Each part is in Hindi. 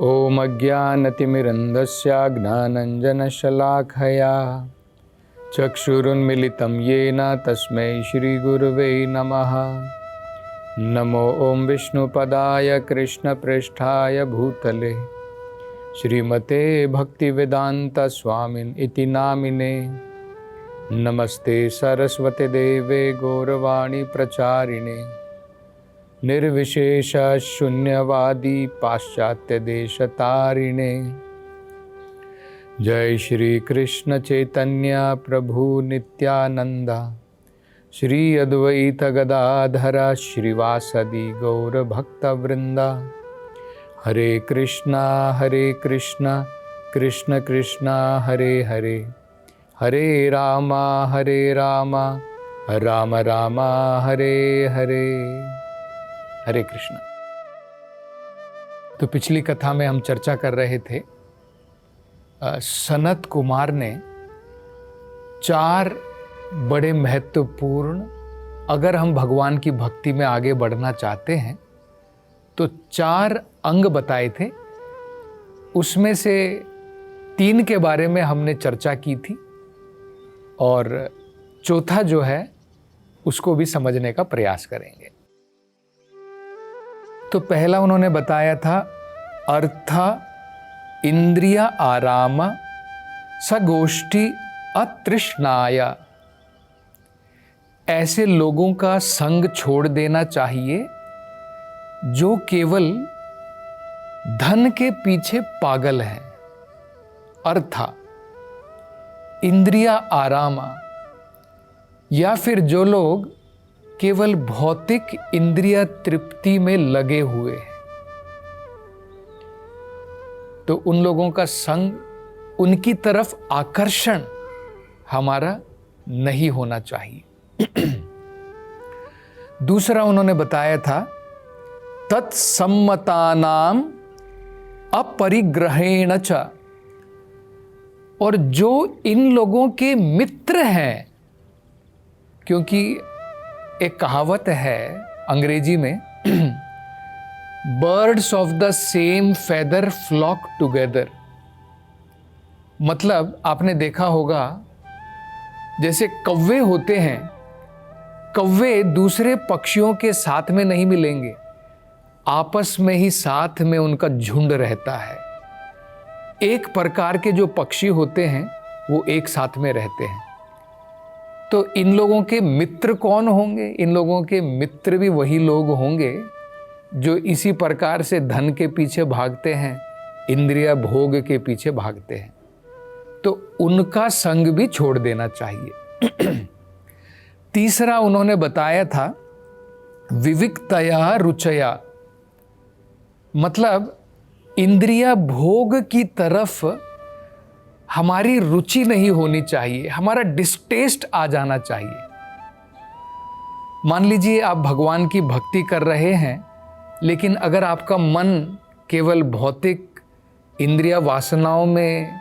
ॐ अज्ञानतिमिरन्धस्य ज्ञानाञ्जनशलाखया चक्षुरुन्मिलितं येन तस्मै श्रीगुरुवे नमः। नमो ॐ विष्णुपदाय कृष्णप्रेष्ठाय भूतले श्रीमते भक्तिवेदान्तस्वामिन् इति नामिने। नमस्ते सरस्वती देवे गौरवाणी प्रचारिणे निर्विशेष शून्यवादी पाश्चात्य देशतारिणे। जय श्री कृष्ण चैतन्य प्रभु नित्यानंदा श्री अद्वैत गदाधर श्रीवासदि गौर भक्त वृंदा। हरे कृष्णा कृष्ण कृष्णा हरे हरे, हरे राम राम राम हरे हरे। हरे कृष्ण। तो पिछली कथा में हम चर्चा कर रहे थे सनत कुमार ने 4 बड़े महत्वपूर्ण, अगर हम भगवान की भक्ति में आगे बढ़ना चाहते हैं तो 4 अंग बताए थे। उसमें से 3 के बारे में हमने चर्चा की थी और चौथा जो है उसको भी समझने का प्रयास करेंगे। तो पहला उन्होंने बताया था अर्थ इंद्रिय आराम सगोष्ठी अतृष्णाया। ऐसे लोगों का संग छोड़ देना चाहिए जो केवल धन के पीछे पागल हैं। अर्थ इंद्रिय आराम, या फिर जो लोग केवल भौतिक इंद्रिय तृप्ति में लगे हुए हैं, तो उन लोगों का संग, उनकी तरफ आकर्षण हमारा नहीं होना चाहिए। दूसरा उन्होंने बताया था तत्सम्मतानाम अपरिग्रहेण च। और जो इन लोगों के मित्र हैं, क्योंकि एक कहावत है अंग्रेजी में birds of the same feather flock together. मतलब आपने देखा होगा जैसे कौवे होते हैं, कौवे दूसरे पक्षियों के साथ में नहीं मिलेंगे, आपस में ही साथ में उनका झुंड रहता है। एक प्रकार के जो पक्षी होते हैं वो एक साथ में रहते हैं। तो इन लोगों के मित्र कौन होंगे? इन लोगों के मित्र भी वही लोग होंगे जो इसी प्रकार से धन के पीछे भागते हैं, इंद्रिय भोग के पीछे भागते हैं। तो उनका संग भी छोड़ देना चाहिए। तीसरा उन्होंने बताया था विविक्तया रुचया। मतलब इंद्रिय भोग की तरफ हमारी रुचि नहीं होनी चाहिए, हमारा डिस्टेस्ट आ जाना चाहिए। मान लीजिए आप भगवान की भक्ति कर रहे हैं, लेकिन अगर आपका मन केवल भौतिक इंद्रिय वासनाओं में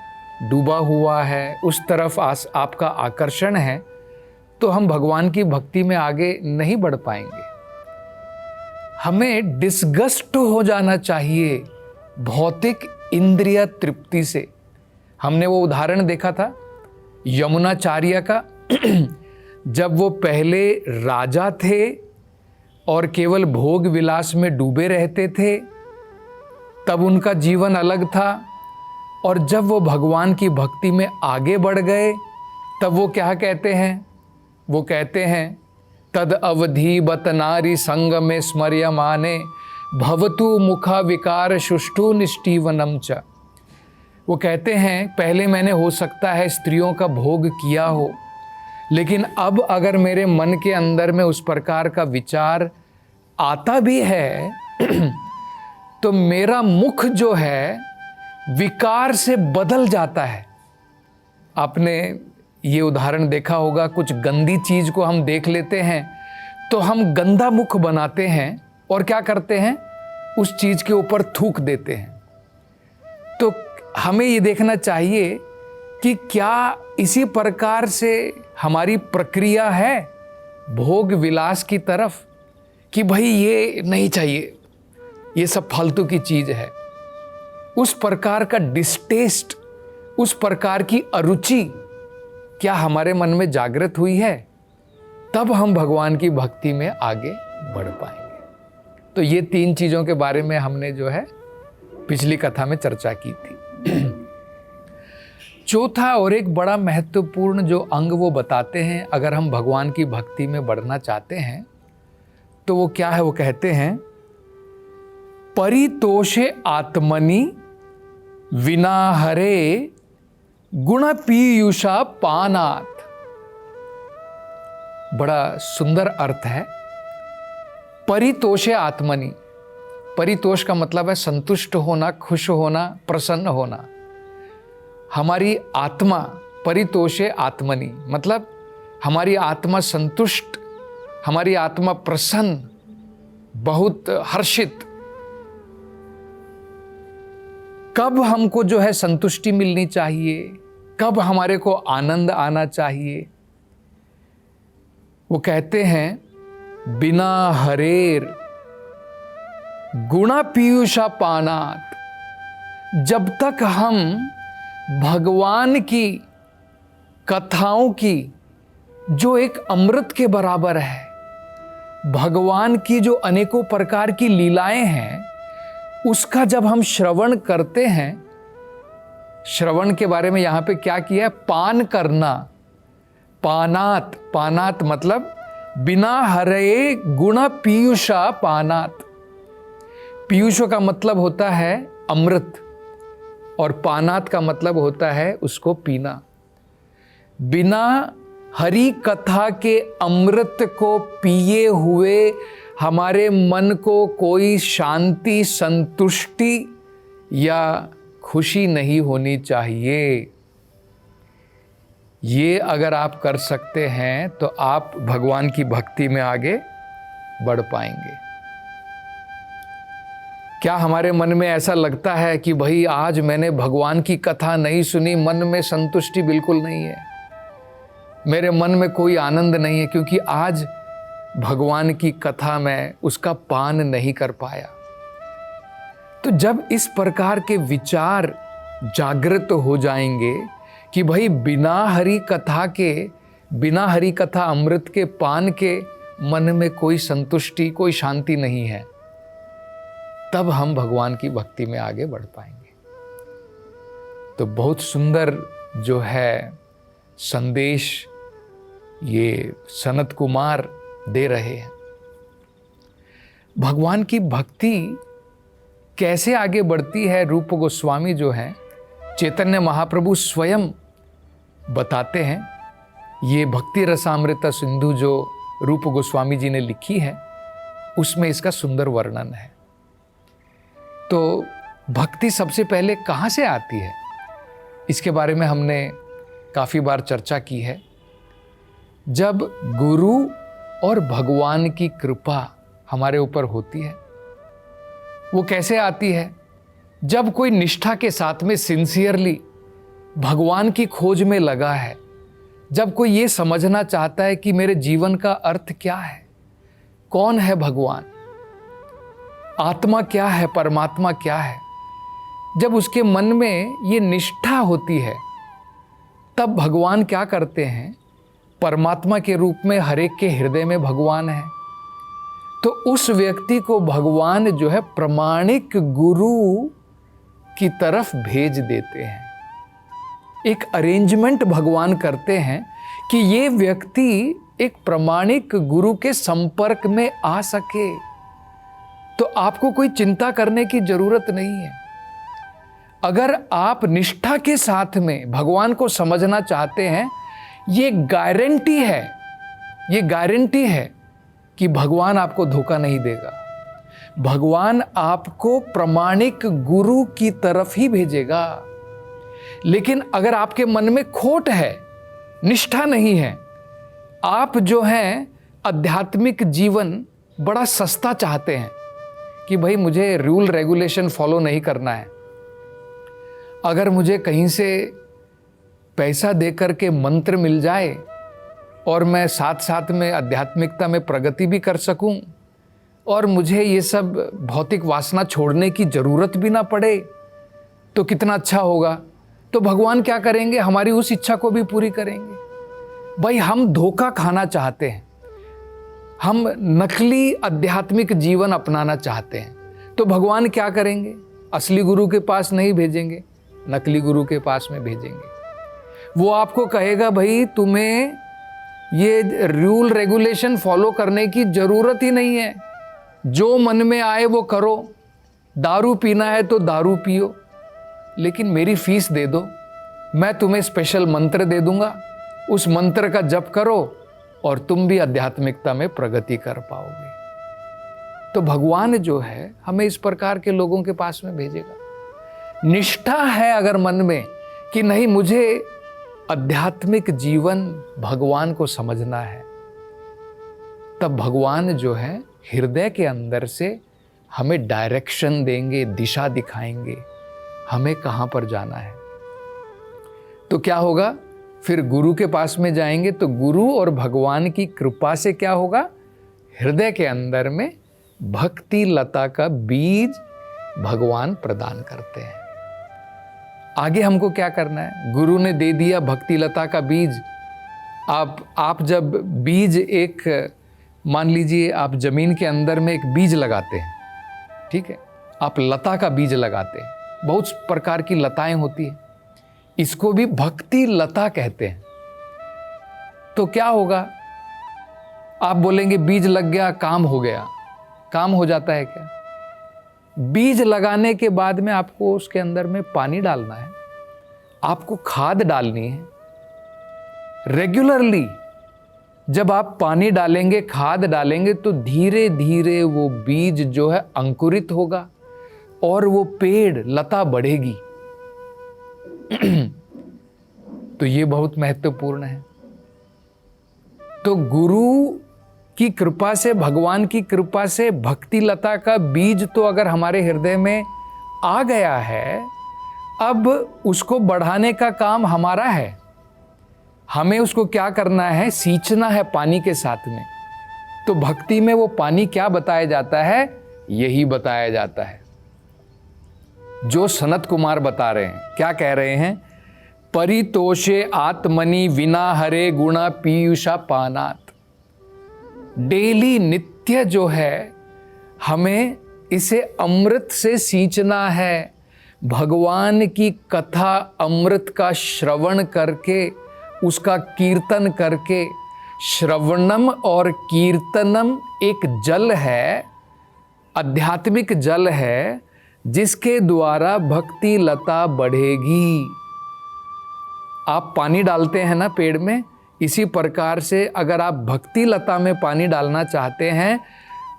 डूबा हुआ है, उस तरफ आपका आकर्षण है, तो हम भगवान की भक्ति में आगे नहीं बढ़ पाएंगे। हमें डिस्गस्ट हो जाना चाहिए भौतिक इंद्रिय तृप्ति से। हमने वो उदाहरण देखा था यमुनाचार्य का। जब वो पहले राजा थे और केवल भोग विलास में डूबे रहते थे, तब उनका जीवन अलग था। और जब वो भगवान की भक्ति में आगे बढ़ गए, तब वो क्या कहते हैं? वो कहते हैं तद अवधि बत नारी संग में स्मर्यमाने भवतु मुखा विकार शुष्टु निष्ठीवनम च। वो कहते हैं पहले मैंने हो सकता है स्त्रियों का भोग किया हो, लेकिन अब अगर मेरे मन के अंदर में उस प्रकार का विचार आता भी है तो मेरा मुख जो है विकार से बदल जाता है। आपने ये उदाहरण देखा होगा, कुछ गंदी चीज को हम देख लेते हैं तो हम गंदा मुख बनाते हैं और क्या करते हैं? उस चीज के ऊपर थूक देते हैं। तो हमें ये देखना चाहिए कि क्या इसी प्रकार से हमारी प्रक्रिया है भोग विलास की तरफ, कि भाई ये नहीं चाहिए, ये सब फालतू की चीज़ है। उस प्रकार का डिस्टेस्ट, उस प्रकार की अरुचि क्या हमारे मन में जागृत हुई है, तब हम भगवान की भक्ति में आगे बढ़ पाएंगे। तो ये 3 चीज़ों के बारे में हमने जो है पिछली कथा में चर्चा की थी। चौथा और एक बड़ा महत्वपूर्ण जो अंग वो बताते हैं, अगर हम भगवान की भक्ति में बढ़ना चाहते हैं तो वो क्या है? वो कहते हैं परितोषे आत्मनि विना हरे गुण पीयूषा पानात। बड़ा सुंदर अर्थ है। परितोषे आत्मनि, परितोष का मतलब है संतुष्ट होना, खुश होना, प्रसन्न होना। हमारी आत्मा, परितोषे आत्मनि मतलब हमारी आत्मा संतुष्ट, हमारी आत्मा प्रसन्न, बहुत हर्षित। कब हमको जो है संतुष्टि मिलनी चाहिए, कब हमारे को आनंद आना चाहिए? वो कहते हैं बिना हरेर गुणा पीयूषा पानात। जब तक हम भगवान की कथाओं की जो एक अमृत के बराबर है, भगवान की जो अनेकों प्रकार की लीलाएं हैं, उसका जब हम श्रवण करते हैं, श्रवण के बारे में यहां पे क्या किया है? पान करना। पानात, पानात मतलब बिना हरे गुण पीयूषा पानात। पीयूष का मतलब होता है अमृत और पानात का मतलब होता है उसको पीना। बिना हरि कथा के अमृत को पिए हुए हमारे मन को कोई शांति, संतुष्टि या खुशी नहीं होनी चाहिए। ये अगर आप कर सकते हैं तो आप भगवान की भक्ति में आगे बढ़ पाएंगे। क्या हमारे मन में ऐसा लगता है कि भाई आज मैंने भगवान की कथा नहीं सुनी, मन में संतुष्टि बिल्कुल नहीं है, मेरे मन में कोई आनंद नहीं है क्योंकि आज भगवान की कथा में उसका पान नहीं कर पाया? तो जब इस प्रकार के विचार जागृत हो जाएंगे कि भाई बिना हरि कथा के, बिना हरि कथा अमृत के पान के मन में कोई संतुष्टि, कोई शांति नहीं है, तब हम भगवान की भक्ति में आगे बढ़ पाएंगे। तो बहुत सुंदर जो है संदेश ये सनत कुमार दे रहे हैं। भगवान की भक्ति कैसे आगे बढ़ती है, रूप गोस्वामी जो हैं, चैतन्य महाप्रभु स्वयं बताते हैं। ये भक्ति रसामृत सिंधु जो रूप गोस्वामी जी ने लिखी है, उसमें इसका सुंदर वर्णन है। तो भक्ति सबसे पहले कहाँ से आती है, इसके बारे में हमने काफ़ी बार चर्चा की है। जब गुरु और भगवान की कृपा हमारे ऊपर होती है। वो कैसे आती है? जब कोई निष्ठा के साथ में सिंसियरली भगवान की खोज में लगा है, जब कोई ये समझना चाहता है कि मेरे जीवन का अर्थ क्या है, कौन है भगवान, आत्मा क्या है, परमात्मा क्या है, जब उसके मन में ये निष्ठा होती है, तब भगवान क्या करते हैं? परमात्मा के रूप में हर एक के हृदय में भगवान है। तो उस व्यक्ति को भगवान जो है प्रामाणिक गुरु की तरफ भेज देते हैं। एक अरेंजमेंट भगवान करते हैं कि ये व्यक्ति एक प्रामाणिक गुरु के संपर्क में आ सके। तो आपको कोई चिंता करने की जरूरत नहीं है। अगर आप निष्ठा के साथ में भगवान को समझना चाहते हैं, ये गारंटी है, ये गारंटी है कि भगवान आपको धोखा नहीं देगा। भगवान आपको प्रामाणिक गुरु की तरफ ही भेजेगा। लेकिन अगर आपके मन में खोट है, निष्ठा नहीं है, आप जो हैं आध्यात्मिक जीवन बड़ा सस्ता चाहते हैं कि भाई मुझे रूल रेगुलेशन फॉलो नहीं करना है, अगर मुझे कहीं से पैसा देकर के मंत्र मिल जाए और मैं साथ साथ में आध्यात्मिकता में प्रगति भी कर सकूं और मुझे ये सब भौतिक वासना छोड़ने की ज़रूरत भी ना पड़े, तो कितना अच्छा होगा। तो भगवान क्या करेंगे, हमारी उस इच्छा को भी पूरी करेंगे। भाई हम धोखा खाना चाहते हैं, हम नकली आध्यात्मिक जीवन अपनाना चाहते हैं, तो भगवान क्या करेंगे, असली गुरु के पास नहीं भेजेंगे, नकली गुरु के पास में भेजेंगे। वो आपको कहेगा भाई तुम्हें ये रूल रेगुलेशन फॉलो करने की जरूरत ही नहीं है, जो मन में आए वो करो, दारू पीना है तो दारू पियो, लेकिन मेरी फीस दे दो, मैं तुम्हें स्पेशल मंत्र दे दूंगा, उस मंत्र का जप करो और तुम भी आध्यात्मिकता में प्रगति कर पाओगे। तो भगवान जो है हमें इस प्रकार के लोगों के पास में भेजेगा। निष्ठा है अगर मन में कि नहीं मुझे आध्यात्मिक जीवन भगवान को समझना है, तब भगवान जो है हृदय के अंदर से हमें डायरेक्शन देंगे, दिशा दिखाएंगे, हमें कहाँ पर जाना है। तो क्या होगा, फिर गुरु के पास में जाएंगे तो गुरु और भगवान की कृपा से क्या होगा, हृदय के अंदर में भक्ति लता का बीज भगवान प्रदान करते हैं। आगे हमको क्या करना है, गुरु ने दे दिया भक्ति लता का बीज। आप जब बीज एक, मान लीजिए आप जमीन के अंदर में एक बीज लगाते हैं, ठीक है, आप लता का बीज लगाते हैं, बहुत प्रकार की लताएं होती हैं, इसको भी भक्ति लता कहते हैं। तो क्या होगा, आप बोलेंगे बीज लग गया काम हो गया, काम हो जाता है क्या? बीज लगाने के बाद में आपको उसके अंदर में पानी डालना है, आपको खाद डालनी है रेगुलरली। जब आप पानी डालेंगे, खाद डालेंगे, तो धीरे धीरे वो बीज जो है अंकुरित होगा और वो पेड़ लता बढ़ेगी। तो ये बहुत महत्वपूर्ण है। तो गुरु की कृपा से, भगवान की कृपा से भक्ति लता का बीज तो अगर हमारे हृदय में आ गया है, अब उसको बढ़ाने का काम हमारा है। हमें उसको क्या करना है, सींचना है पानी के साथ में। तो भक्ति में वो पानी क्या बताया जाता है, यही बताया जाता है जो सनत कुमार बता रहे हैं। क्या कह रहे हैं, परितोषे आत्मनि विना हरे गुणा पीयूषा पानात। डेली नित्य जो है हमें इसे अमृत से सींचना है। भगवान की कथा अमृत का श्रवण करके, उसका कीर्तन करके। श्रवणम और कीर्तनम एक जल है, आध्यात्मिक जल है, जिसके द्वारा भक्ति लता बढ़ेगी। आप पानी डालते हैं ना पेड़ में, इसी प्रकार से अगर आप भक्ति लता में पानी डालना चाहते हैं,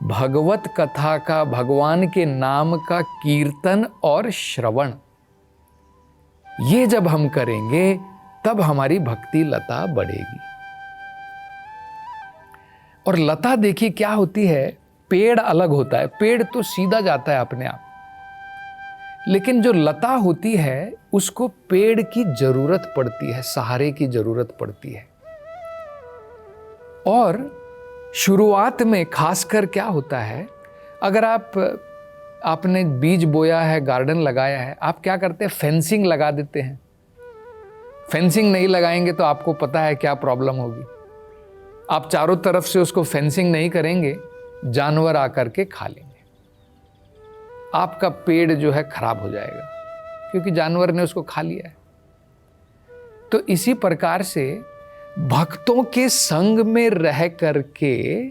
भगवत कथा का, भगवान के नाम का कीर्तन और श्रवण, ये जब हम करेंगे तब हमारी भक्ति लता बढ़ेगी। और लता देखिए क्या होती है, पेड़ अलग होता है, पेड़ तो सीधा जाता है अपने आप, लेकिन जो लता होती है उसको पेड़ की जरूरत पड़ती है, सहारे की जरूरत पड़ती है। और शुरुआत में खासकर क्या होता है, अगर आपने बीज बोया है, गार्डन लगाया है, आप क्या करते हैं, फेंसिंग लगा देते हैं। फेंसिंग नहीं लगाएंगे तो आपको पता है क्या प्रॉब्लम होगी। आप चारों तरफ से उसको फेंसिंग नहीं करेंगे, जानवर आकर के खा लेंगे, आपका पेड़ जो है खराब हो जाएगा, क्योंकि जानवर ने उसको खा लिया है। तो इसी प्रकार से भक्तों के संग में रह करके,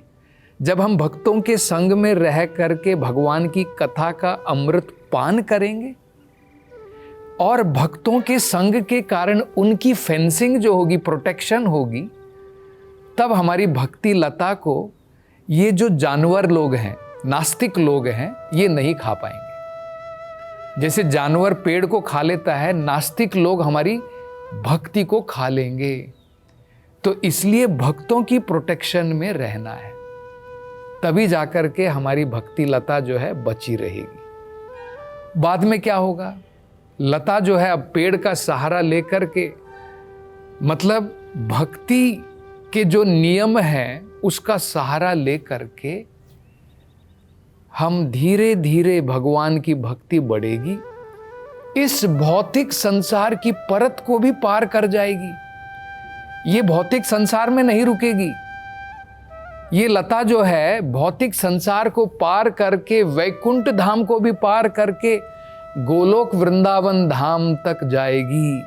जब हम भक्तों के संग में रह करके भगवान की कथा का अमृत पान करेंगे, और भक्तों के संग के कारण उनकी फेंसिंग जो होगी, प्रोटेक्शन होगी, तब हमारी भक्ति लता को ये जो जानवर लोग हैं, नास्तिक लोग हैं, ये नहीं खा पाएंगे। जैसे जानवर पेड़ को खा लेता है, नास्तिक लोग हमारी भक्ति को खा लेंगे। तो इसलिए भक्तों की प्रोटेक्शन में रहना है, तभी जाकर के हमारी भक्ति लता जो है बची रहेगी। बाद में क्या होगा, लता जो है अब पेड़ का सहारा लेकर के, मतलब भक्ति के जो नियम हैं उसका सहारा लेकर के हम धीरे धीरे, भगवान की भक्ति बढ़ेगी इस भौतिक संसार की परत को भी पार कर जाएगी। ये भौतिक संसार में नहीं रुकेगी। ये लता जो है भौतिक संसार को पार करके वैकुंठ धाम को भी पार करके गोलोक वृंदावन धाम तक जाएगी।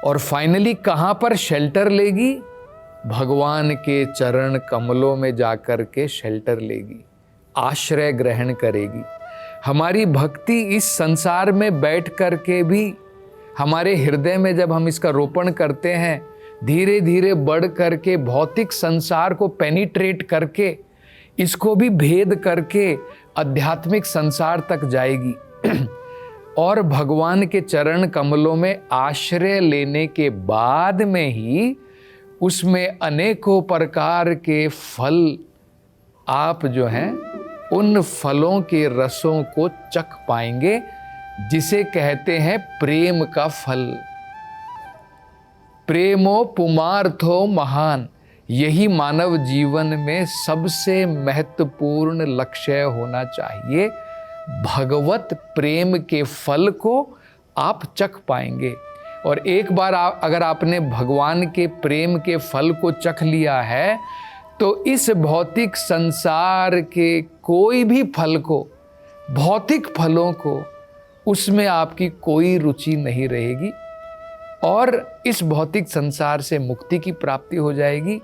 और फाइनली कहां पर शेल्टर लेगी? भगवान के चरण कमलों में जाकर के शेल्टर लेगी, आश्रय ग्रहण करेगी। हमारी भक्ति इस संसार में बैठ करके भी हमारे हृदय में जब हम इसका रोपण करते हैं, धीरे धीरे बढ़ करके भौतिक संसार को पेनिट्रेट करके इसको भी भेद करके आध्यात्मिक संसार तक जाएगी। और भगवान के चरण कमलों में आश्रय लेने के बाद में ही उसमें अनेकों प्रकार के फल आप जो हैं उन फलों के रसों को चख पाएंगे, जिसे कहते हैं प्रेम का फल। प्रेमो पुमार्थो महान, यही मानव जीवन में सबसे महत्वपूर्ण लक्ष्य होना चाहिए। भगवत प्रेम के फल को आप चख पाएंगे। और एक बार अगर आपने भगवान के प्रेम के फल को चख लिया है तो इस भौतिक संसार के कोई भी फल को, भौतिक फलों को, उसमें आपकी कोई रुचि नहीं रहेगी और इस भौतिक संसार से मुक्ति की प्राप्ति हो जाएगी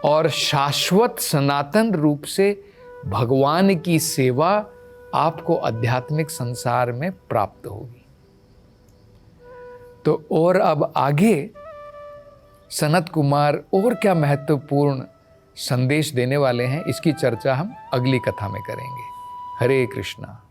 और शाश्वत सनातन रूप से भगवान की सेवा आपको आध्यात्मिक संसार में प्राप्त होगी। तो और अब आगे सनत कुमार और क्या महत्वपूर्ण संदेश देने वाले हैं, इसकी चर्चा हम अगली कथा में करेंगे। हरे कृष्णा।